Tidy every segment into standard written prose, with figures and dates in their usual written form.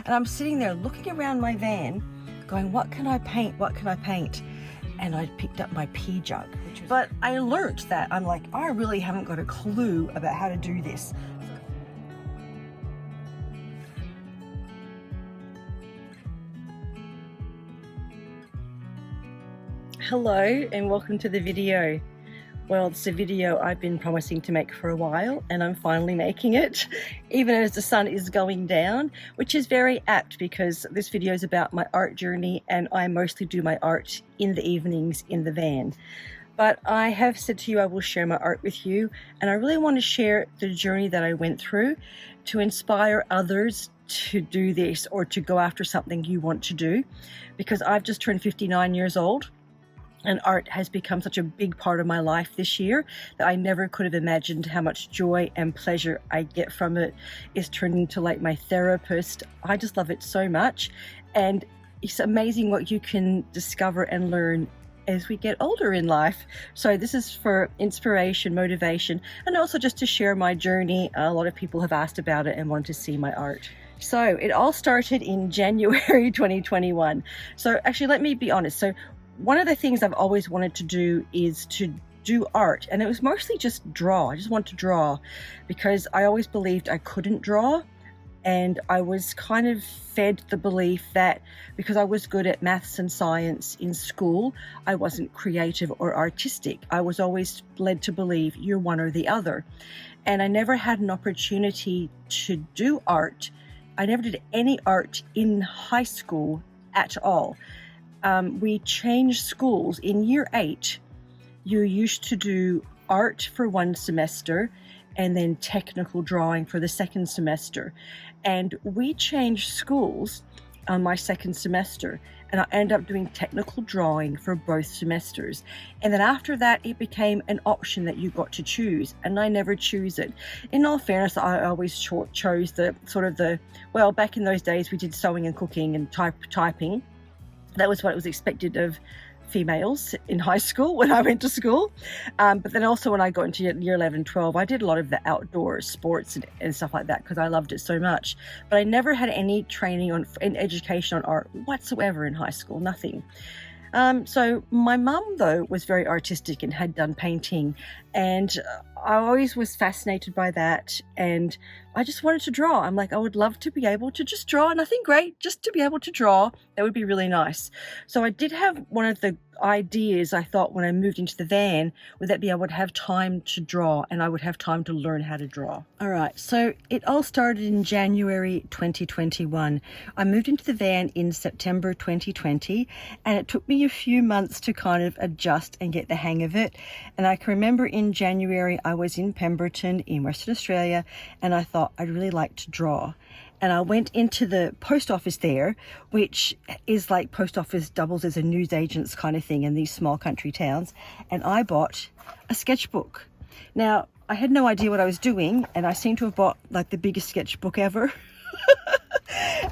And I'm sitting there looking around my van going, what can I paint? What can I paint? And I picked up my pea jug. But I learnt that I'm like, I really haven't got a clue about how to do this. Hello and welcome to the video. Well, it's a video I've been promising to make for a while and I'm finally making it, even as the sun is going down, which is very apt because this video is about my art journey and I mostly do my art in the evenings in the van. But I have said to you I will share my art with you, and I really want to share the journey that I went through to inspire others to do this or to go after something you want to do, because I've just turned 59 years old. And art has become such a big part of my life this year that I never could have imagined how much joy and pleasure I get from it. It's turned into like my therapist. I just love it so much. And it's amazing what you can discover and learn as we get older in life. So this is for inspiration, motivation, and also just to share my journey. A lot of people have asked about it and wanted to see my art. So it all started in January 2021. So actually, let me be honest. So one of the things I've always wanted to do is to do art, and it was mostly just draw. I just want to draw because I always believed I couldn't draw, and I was kind of fed the belief that because I was good at maths and science in school, I wasn't creative or artistic. I was always led to believe you're one or the other, and I never had an opportunity to do art. I never did any art in high school at all. We changed schools. In year 8, you used to do art for one semester and then technical drawing for the second semester. And we changed schools on my second semester, and I ended up doing technical drawing for both semesters. And then after that, it became an option that you got to choose, and I never choose it. In all fairness, I always chose the sort of well, back in those days, we did sewing and cooking and typing. That was what was expected of females in high school when I went to school. But then also when I got into year 11, 12, I did a lot of the outdoor sports and stuff like that because I loved it so much. But I never had any training and education on art whatsoever in high school, nothing. So my mum, though, was very artistic and had done painting, and I always was fascinated by that, and I just wanted to draw. I'm like, I would love to be able to just draw, nothing great, just to be able to draw. That would be really nice. So I did have one of the ideas I thought when I moved into the van would that be I would have time to draw and I would have time to learn how to draw. All right, so it all started in January 2021. I moved into the van in September 2020, and it took me a few months to kind of adjust and get the hang of it. And I can remember in January I was in Pemberton in Western Australia, and I thought I'd really like to draw. And I went into the post office there, which is like post office doubles as a newsagent's kind of thing in these small country towns. And I bought a sketchbook. Now, I had no idea what I was doing, and I seem to have bought like the biggest sketchbook ever.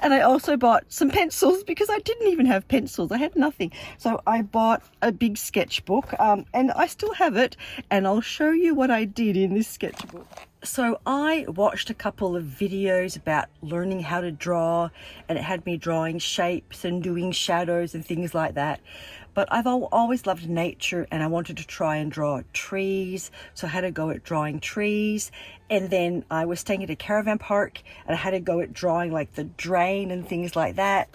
And I also bought some pencils because I didn't even have pencils. I had nothing. So I bought a big sketchbook, and I still have it, and I'll show you what I did in this sketchbook. So I watched a couple of videos about learning how to draw, and it had me drawing shapes and doing shadows and things like that. But I've always loved nature, and I wanted to try and draw trees. So I had to go at drawing trees. And then I was staying at a caravan park, and I had to go at drawing like the drain and things like that.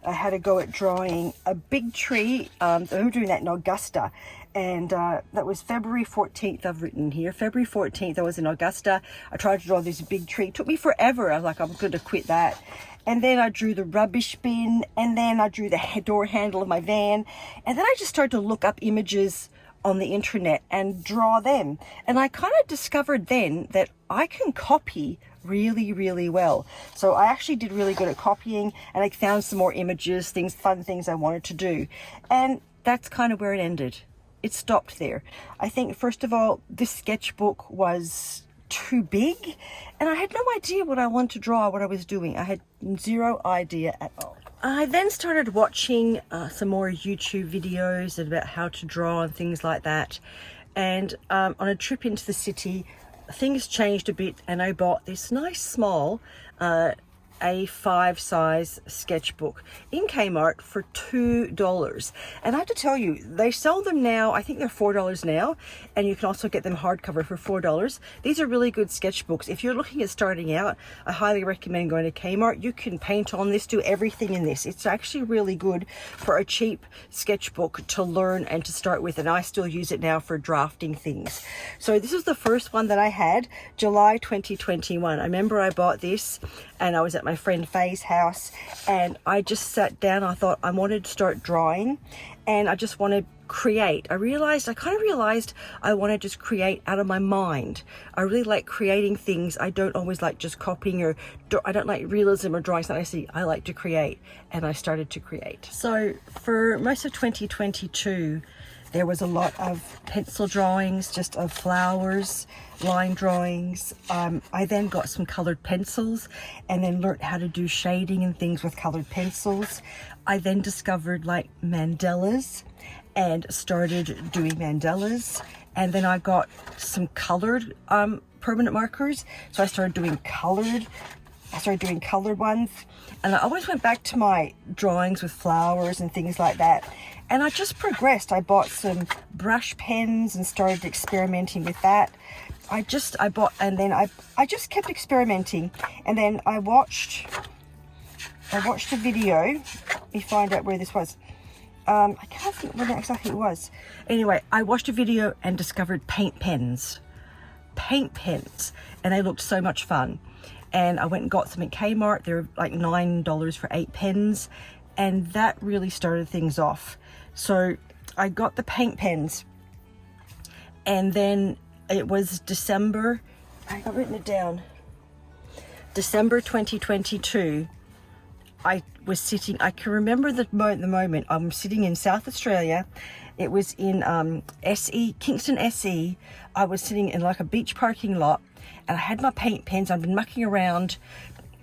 I had to go at drawing a big tree. I remember doing that in Augusta. And that was February 14th, I've written here. February 14th, I was in Augusta. I tried to draw this big tree. It took me forever. I was like, I'm going to quit that. And then I drew the rubbish bin. And then I drew the door handle of my van. And then I just started to look up images on the internet and draw them. And I kind of discovered then that I can copy really, really well. So I actually did really good at copying, and I found some more images, fun things I wanted to do. And that's kind of where it ended. It stopped there. I think, first of all, this sketchbook was too big, and I had no idea what I wanted to draw, what I was doing. I had zero idea at all. I then started watching some more YouTube videos about how to draw and things like that. And on a trip into the city, things changed a bit, and I bought this nice small A5 size sketchbook in Kmart for $2. And I have to tell you, they sell them now, I think they're $4 now, and you can also get them hardcover for $4. These are really good sketchbooks. If you're looking at starting out, I highly recommend going to Kmart. You can paint on this, do everything in this. It's actually really good for a cheap sketchbook to learn and to start with, and I still use it now for drafting things. So this is the first one that I had, July 2021. I remember I bought this and I was at my friend Faye's house, and I just sat down. I thought I wanted to start drawing, and I just want to create. I kind of realized I want to just create out of my mind. I really like creating things. I don't always like just copying, or I don't like realism or drawing something I see. I like to create, and I started to create. So for most of 2022, there was a lot of pencil drawings, just of flowers, line drawings. I then got some colored pencils and then learned how to do shading and things with colored pencils. I then discovered like mandalas and started doing mandalas. And then I got some colored permanent markers. So I started doing colored ones. And I always went back to my drawings with flowers and things like that. And I just progressed. I bought some brush pens and started experimenting with that. I just kept experimenting. And then I watched a video. Let me find out where this was. I can't think when exactly it was. Anyway, I watched a video and discovered paint pens. And they looked so much fun. And I went and got some at Kmart. They were like $9 for 8 pens. And that really started things off. So I got the paint pens, and then it was December, I've written it down, December 2022, I can remember the moment, I'm sitting in South Australia. It was in Kingston SE. I was sitting in like a beach parking lot, and I had my paint pens. I've been mucking around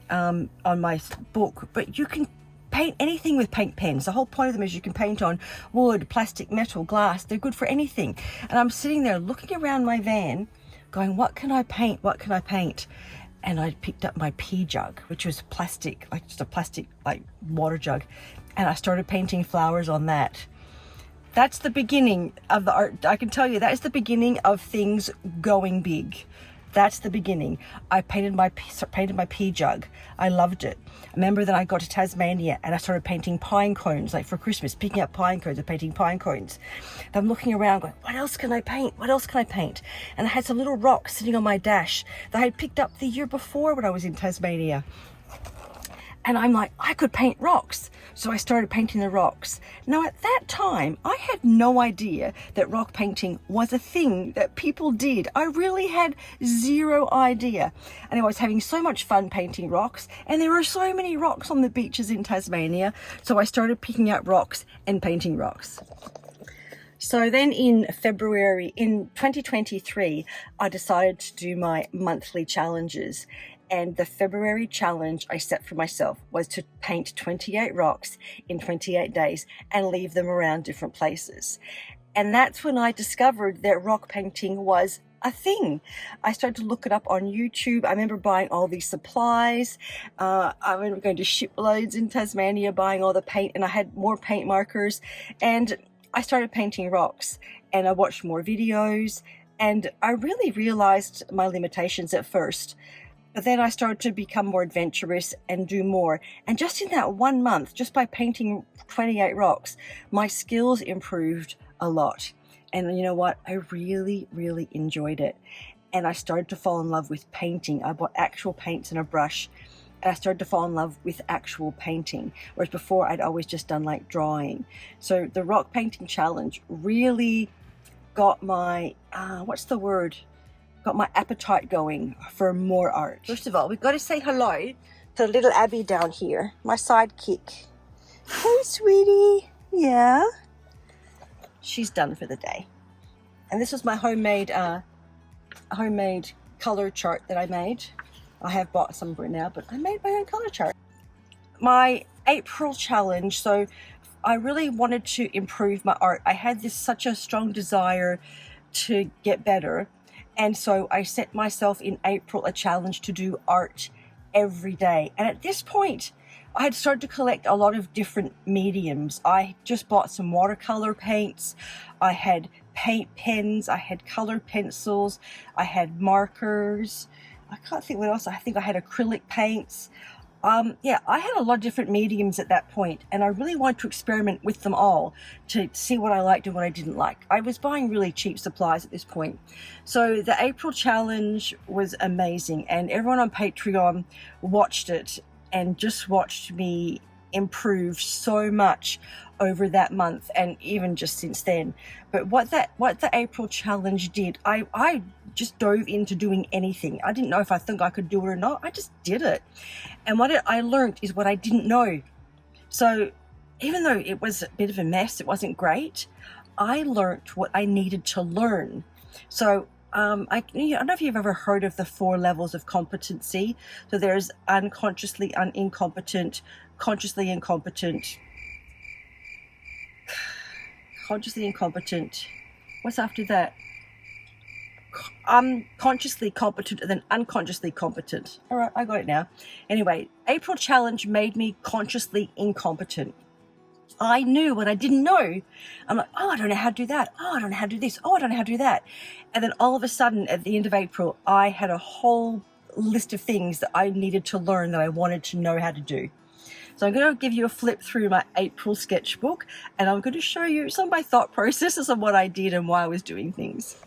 on my book, but you can paint anything with paint pens. The whole point of them is you can paint on wood, plastic, metal, glass. They're good for anything. And I'm sitting there looking around my van going, what can I paint? What can I paint? And I picked up my pea jug, which was plastic, like just a plastic like water jug. And I started painting flowers on that. That's the beginning of the art. I can tell you that is the beginning of things going big. That's the beginning. I painted my pea jug. I loved it. I remember that I got to Tasmania and I started painting pine cones, like for Christmas, picking up pine cones and painting pine cones. And I'm looking around going, what else can I paint? What else can I paint? And I had some little rocks sitting on my dash that I had picked up the year before when I was in Tasmania. And I'm like, I could paint rocks. So I started painting the rocks. Now at that time, I had no idea that rock painting was a thing that people did. I really had zero idea. And I was having so much fun painting rocks. And there were so many rocks on the beaches in Tasmania. So I started picking up rocks and painting rocks. So then in February, in 2023, I decided to do my monthly challenges. And the February challenge I set for myself was to paint 28 rocks in 28 days and leave them around different places. And that's when I discovered that rock painting was a thing. I started to look it up on YouTube. I remember buying all these supplies. I remember going to shiploads in Tasmania, buying all the paint, and I had more paint markers. And I started painting rocks, and I watched more videos, and I really realized my limitations at first. But then I started to become more adventurous and do more. And just in that 1 month, just by painting 28 rocks, my skills improved a lot. And you know what? I really, really enjoyed it. And I started to fall in love with painting. I bought actual paints and a brush. And I started to fall in love with actual painting. Whereas before, I'd always just done like drawing. So the rock painting challenge really got my, got my appetite going for more art. First of all, we've got to say hello to little Abby down here, my sidekick. Hey, sweetie. Yeah. She's done for the day. And this was my homemade color chart that I made. I have bought some for it now, but I made my own color chart. My April challenge, so I really wanted to improve my art. I had such a strong desire to get better. And so I set myself in April a challenge to do art every day. And at this point, I had started to collect a lot of different mediums. I just bought some watercolor paints. I had paint pens. I had colored pencils. I had markers. I can't think what else. I think I had acrylic paints. Yeah, I had a lot of different mediums at that point, and I really wanted to experiment with them all to see what I liked and what I didn't like. I was buying really cheap supplies at this point. So the April challenge was amazing, and everyone on Patreon watched it and just watched me improve so much over that month and even just since then. But what the April challenge did, I just dove into doing anything. I didn't know if I think I could do it or not. I just did it. And what I learned is what I didn't know. So even though it was a bit of a mess, it wasn't great, I learned what I needed to learn. So I don't know if you've ever heard of the 4 levels of competency. So there's unconsciously incompetent, consciously incompetent, consciously incompetent. What's after that? Consciously competent and then unconsciously competent. All right, I got it now. Anyway, April challenge made me consciously incompetent. I knew what I didn't know. I'm like, oh, I don't know how to do that. Oh, I don't know how to do this. Oh, I don't know how to do that. And then all of a sudden, at the end of April, I had a whole list of things that I needed to learn that I wanted to know how to do. So I'm going to give you a flip through my April sketchbook, and I'm going to show you some of my thought processes of what I did and why I was doing things.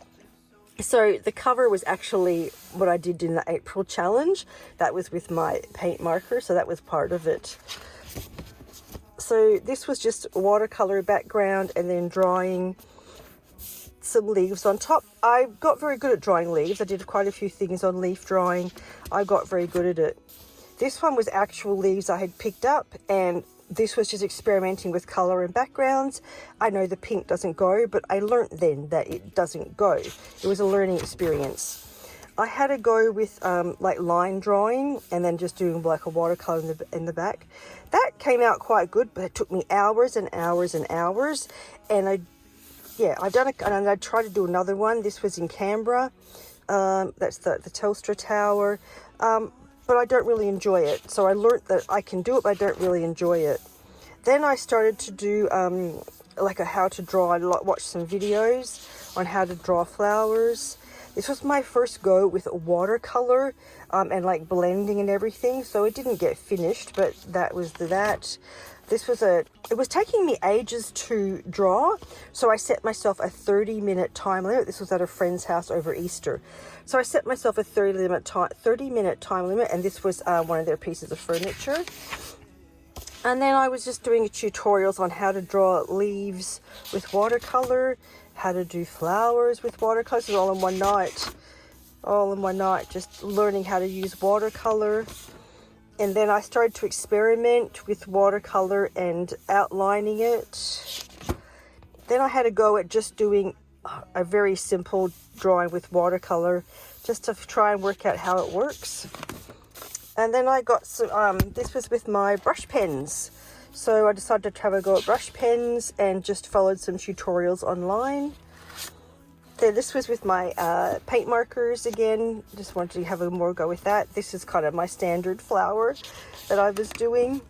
So the cover was actually what I did in the April challenge. That was with my paint marker, so that was part of it. So this was just watercolor background and then drawing some leaves on top. I got very good at drawing leaves. I did quite a few things on leaf drawing. I got very good at it. This one was actual leaves I had picked up, and this was just experimenting with color and backgrounds. I know the pink doesn't go, but I learnt then that it doesn't go. It was a learning experience. I had to go with like line drawing and then just doing like a watercolor in the back. That came out quite good, but it took me hours and hours and hours. And I've done it, and I tried to do another one. This was in Canberra. That's the Telstra Tower. But I don't really enjoy it. So I learnt that I can do it, but I don't really enjoy it. Then I started to do like a how to draw. I watched some videos on how to draw flowers. This was my first go with watercolor and like blending and everything. So it didn't get finished, but that was that. It was taking me ages to draw, so I set myself a 30-minute time limit. This was at a friend's house over Easter. So I set myself a 30-minute time limit, and this was one of their pieces of furniture. And then I was just doing tutorials on how to draw leaves with watercolor, how to do flowers with watercolors, all in one night, just learning how to use watercolor. And then I started to experiment with watercolor and outlining it. Then I had to go at just doing a very simple drawing with watercolor, just to try and work out how it works. And then I got some, this was with my brush pens. So I decided to have a go at brush pens and just followed some tutorials online. Then this was with my paint markers again. Just wanted to have a more go with that. This is kind of my standard flower that I was doing.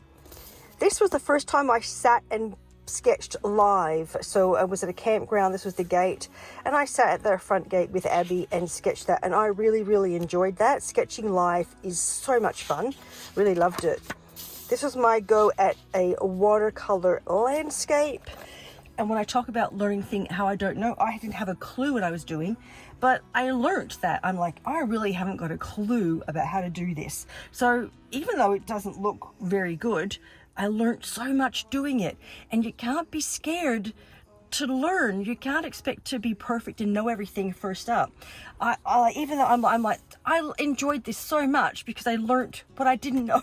This was the first time I sat and sketched live. So I was at a campground. This was the gate. And I sat at their front gate with Abby and sketched that. And I really, really enjoyed that. Sketching live is so much fun. Really loved it. This was my go at a watercolor landscape. And when I talk about learning how I don't know, I didn't have a clue what I was doing, but I learnt that. I'm like, I really haven't got a clue about how to do this. So even though it doesn't look very good, I learnt so much doing it. And you can't be scared to learn. You can't expect to be perfect and know everything first up. Even though I'm like, I enjoyed this so much because I learnt what I didn't know.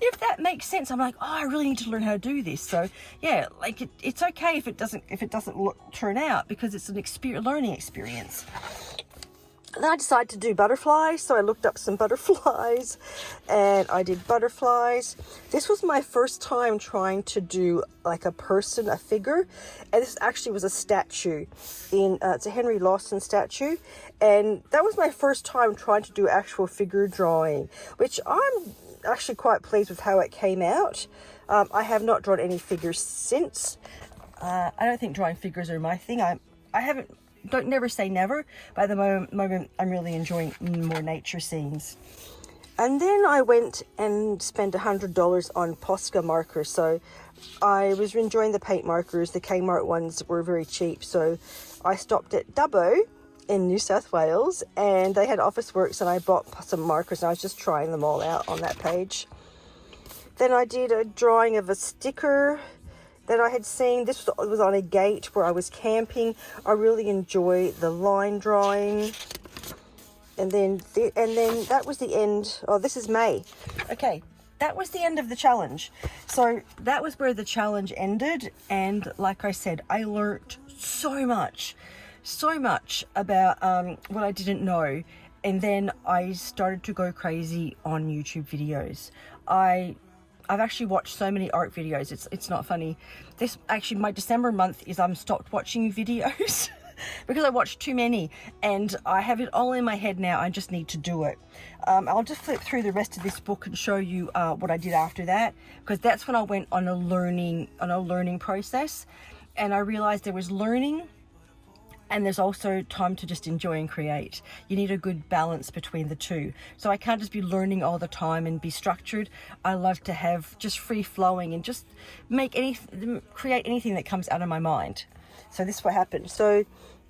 If that makes sense, I'm like, oh, I really need to learn how to do this. So yeah, like it's okay if it doesn't turn out, because it's an learning experience. And then I decided to do butterflies, so I looked up some butterflies and I did butterflies. This was my first time trying to do like a person, a figure, and this actually was a statue. It's a Henry Lawson statue, and that was my first time trying to do actual figure drawing, which I'm actually quite pleased with how it came out. I have not drawn any figures since. I don't think drawing figures are my thing. Don't never say never, but at the moment I'm really enjoying more nature scenes. And then I went and spent $100 on Posca markers. So I was enjoying the paint markers. The Kmart ones were very cheap, so I stopped at Dubbo in New South Wales, and they had Officeworks, and I bought some markers, and I was just trying them all out on that page. Then I did a drawing of a sticker that I had seen. This was on a gate where I was camping. I really enjoy the line drawing. And then that was the end. Oh, this is May. Okay, that was the end of the challenge. So that was where the challenge ended. And like I said, I learned so much about what I didn't know. And then I started to go crazy on YouTube videos. I've actually watched so many art videos, it's not funny. My December month is I'm stopped watching videos because I watched too many, and I have it all in my head now. I just need to do it. I'll just flip through the rest of this book and show you what I did after that, because that's when I went on a learning process, and I realized there was learning and there's also time to just enjoy and create. You need a good balance between the two. So I can't just be learning all the time and be structured. I love to have just free flowing and just create anything that comes out of my mind. So this is what happened. So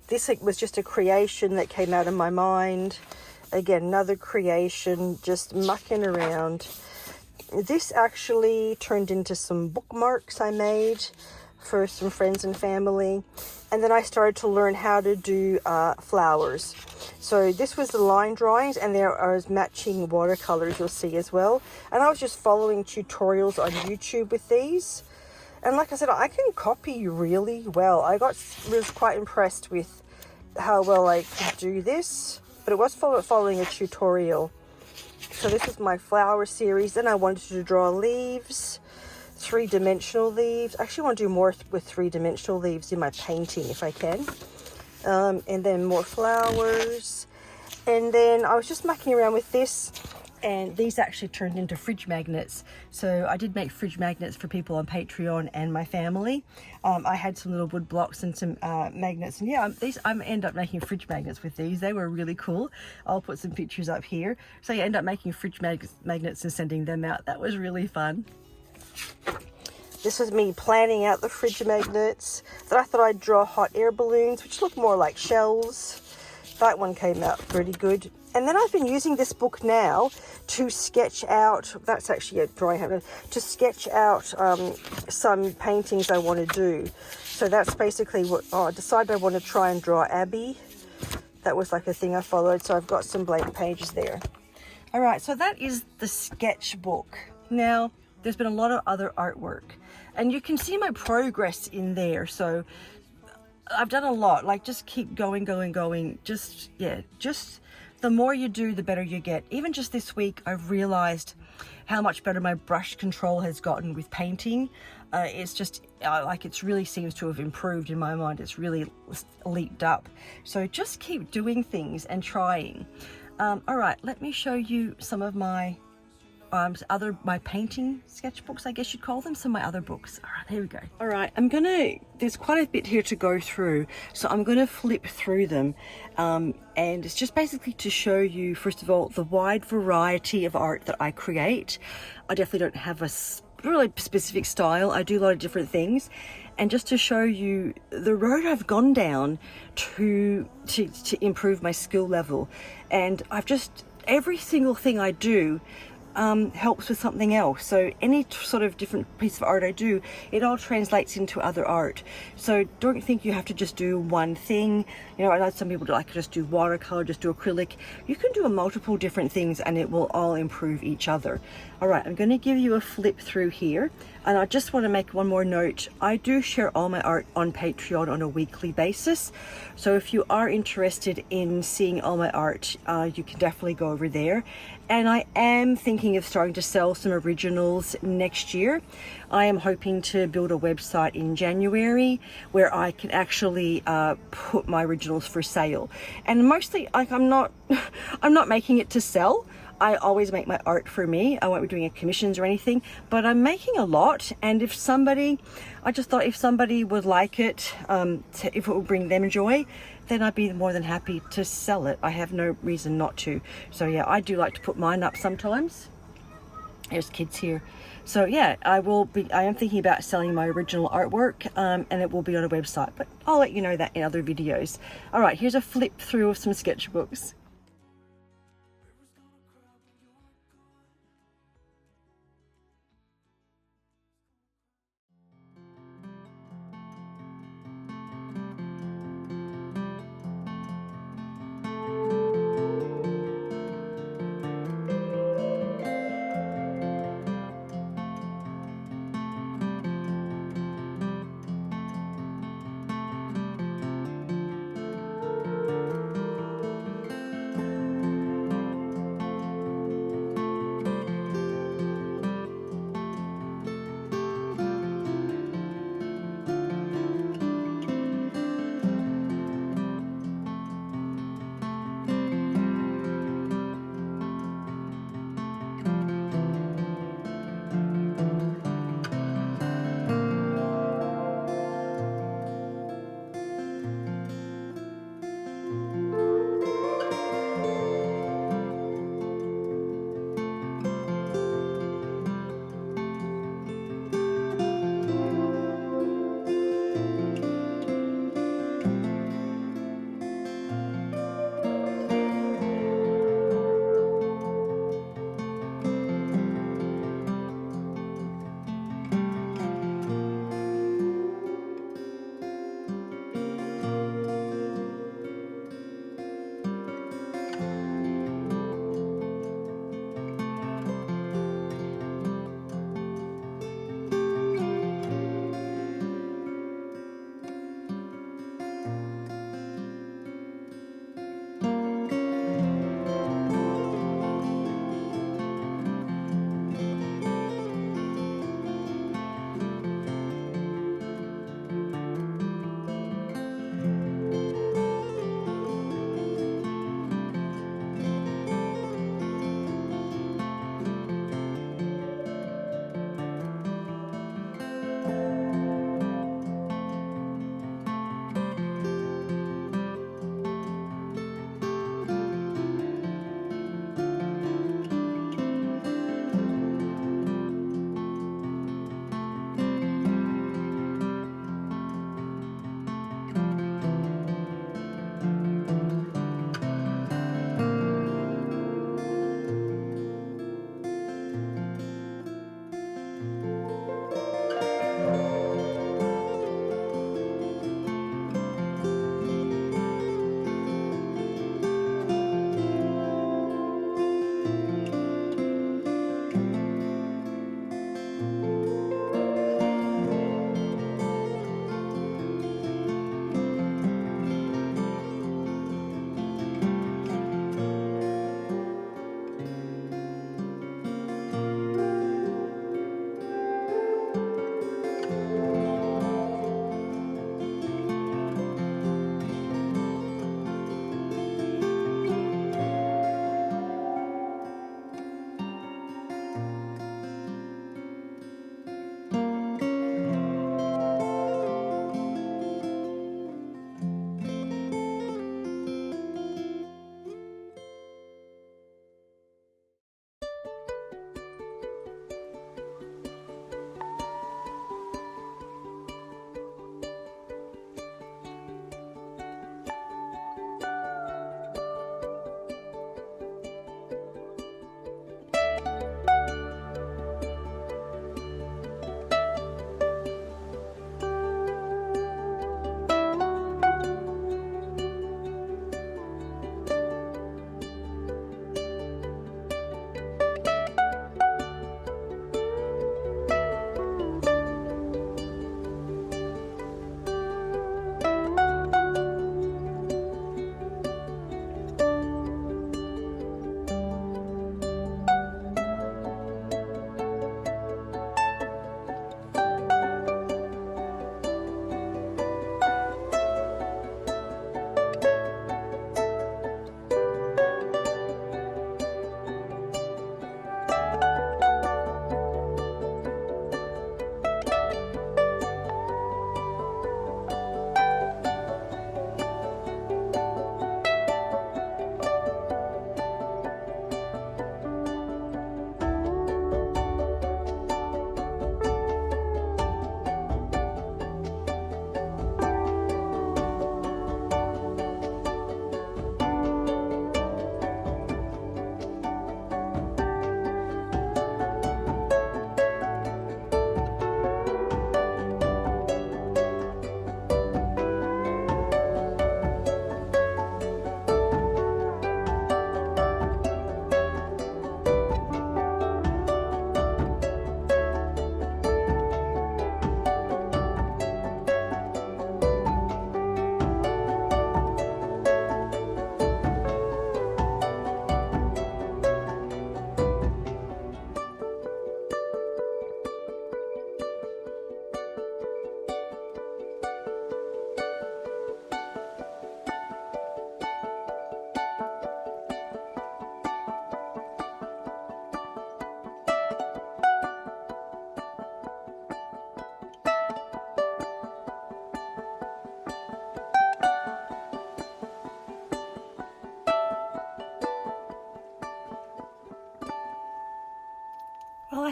this was just a creation that came out of my mind. Again, another creation, just mucking around. This actually turned into some bookmarks I made for some friends and family. And then I started to learn how to do flowers. So this was the line drawings, and there are matching watercolors you'll see as well. And I was just following tutorials on YouTube with these. And like I said, I can copy really well. I was quite impressed with how well I could do this, but it was following a tutorial. So this was my flower series. Then I wanted to draw leaves. Three-dimensional leaves. I actually want to do more with three-dimensional leaves in my painting if I can. And then more flowers. And then I was just mucking around with this, and these actually turned into fridge magnets. So I did make fridge magnets for people on Patreon and my family. I had some little wood blocks and some magnets, and yeah, I end up making fridge magnets with these. They were really cool. I'll put some pictures up here. So you end up making fridge magnets and sending them out. That was really fun. This was me planning out the fridge magnets. Then I thought I'd draw hot air balloons, which look more like shells. That one came out pretty good. And then I've been using this book now to sketch out, that's actually a drawing, to sketch out some paintings I want to do. So that's basically what I decided I want to try and draw Abby. That was like a thing I followed, so I've got some blank pages there. All right, so that is the sketchbook. Now, there's been a lot of other artwork, and you can see my progress in there. So I've done a lot, like just keep going. Just the more you do, the better you get. Even just this week, I've realized how much better my brush control has gotten with painting. It's just like it really seems to have improved in my mind. It's really leaped up. So just keep doing things and trying. All right, let me show you some of my my painting sketchbooks, I guess you'd call them, some of my other books. All right, here we go. All right, there's quite a bit here to go through, so I'm gonna flip through them, and it's just basically to show you, first of all, the wide variety of art that I create. I definitely don't have a really specific style. I do a lot of different things, and just to show you the road I've gone down to improve my skill level. And every single thing I do, helps with something else. So any sort of different piece of art I do, it all translates into other art. So don't think you have to just do one thing. You know, I know some people like just do watercolor, just do acrylic. You can do multiple different things and it will all improve each other. All right, I'm going to give you a flip through here, and I just want to make one more note. I do share all my art on Patreon on a weekly basis, so if you are interested in seeing all my art, you can definitely go over there. And I am thinking of starting to sell some originals next year. I am hoping to build a website in January where I can actually put my originals for sale. And mostly, like, I'm not making it to sell. I always make my art for me. I won't be doing any commissions or anything, but I'm making a lot. And if somebody, I just thought if somebody would like it, if it would bring them joy, then I'd be more than happy to sell it. I have no reason not to. So yeah, I do like to put mine up sometimes. There's kids here. So yeah, I am thinking about selling my original artwork, and it will be on a website, but I'll let you know that in other videos. All right, here's a flip through of some sketchbooks.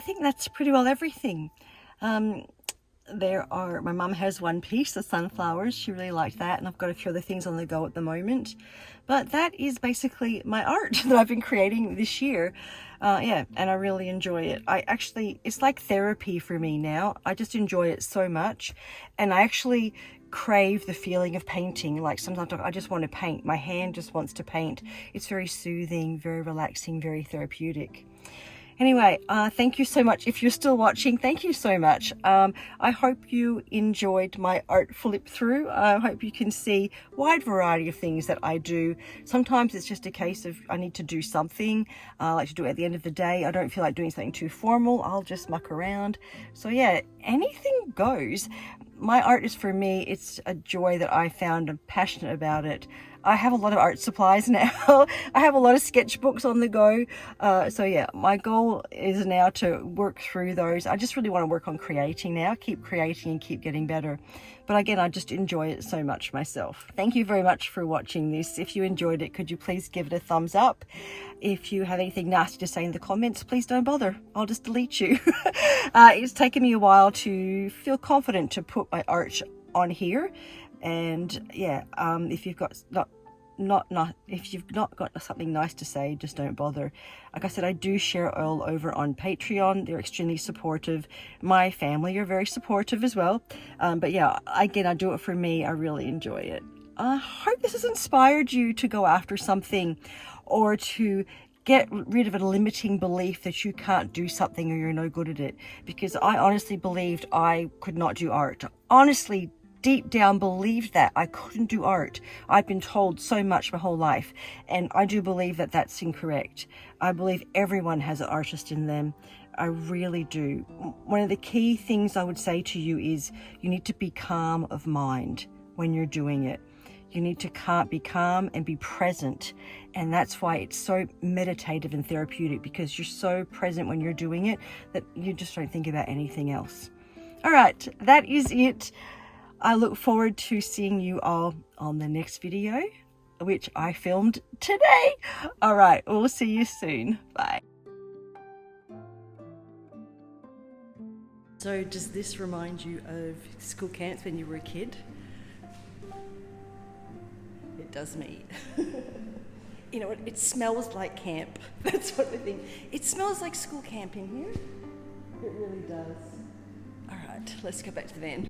think that's pretty well everything. My mum has one piece, the sunflowers. She really liked that, and I've got a few other things on the go at the moment. But that is basically my art that I've been creating this year. Yeah, and I really enjoy it. It's like therapy for me now. I just enjoy it so much, and I actually crave the feeling of painting. Like sometimes I just want to paint. My hand just wants to paint. It's very soothing, very relaxing, very therapeutic. Anyway, thank you so much. If you're still watching, thank you so much. I hope you enjoyed my art flip through. I hope you can see a wide variety of things that I do. Sometimes it's just a case of I need to do something. I like to do it at the end of the day. I don't feel like doing something too formal. I'll just muck around. So yeah, anything goes. My art is, for me, it's a joy that I found. I'm passionate about it. I have a lot of art supplies now. I have a lot of sketchbooks on the go. So yeah, my goal is now to work through those. I just really want to work on creating now, keep creating and keep getting better. But again, I just enjoy it so much myself. Thank you very much for watching this. If you enjoyed it, could you please give it a thumbs up? If you have anything nasty to say in the comments, please don't bother. I'll just delete you. It's taken me a while to feel confident to put my art on here. And yeah, if you've got if you've not got something nice to say, just don't bother. Like I said, I do share all over on Patreon. They're extremely supportive. My family are very supportive as well. But yeah, again, I do it for me. I really enjoy it. I hope this has inspired you to go after something, or to get rid of a limiting belief that you can't do something or you're no good at it. Because I honestly believed I could not do art. Honestly, deep down believed that I couldn't do art. I've been told so much my whole life, and I do believe that that's incorrect. I believe everyone has an artist in them. I really do. One of the key things I would say to you is you need to be calm of mind when you're doing it. You need to be calm and be present, and that's why it's so meditative and therapeutic, because you're so present when you're doing it that you just don't think about anything else. All right, that is it. I look forward to seeing you all on the next video, which I filmed today. All right, we'll see you soon. Bye. So does this remind you of school camps when you were a kid? It does me. You know what? It smells like camp. That's what I think. It smells like school camp in here. It really does. All right, let's go back to the van.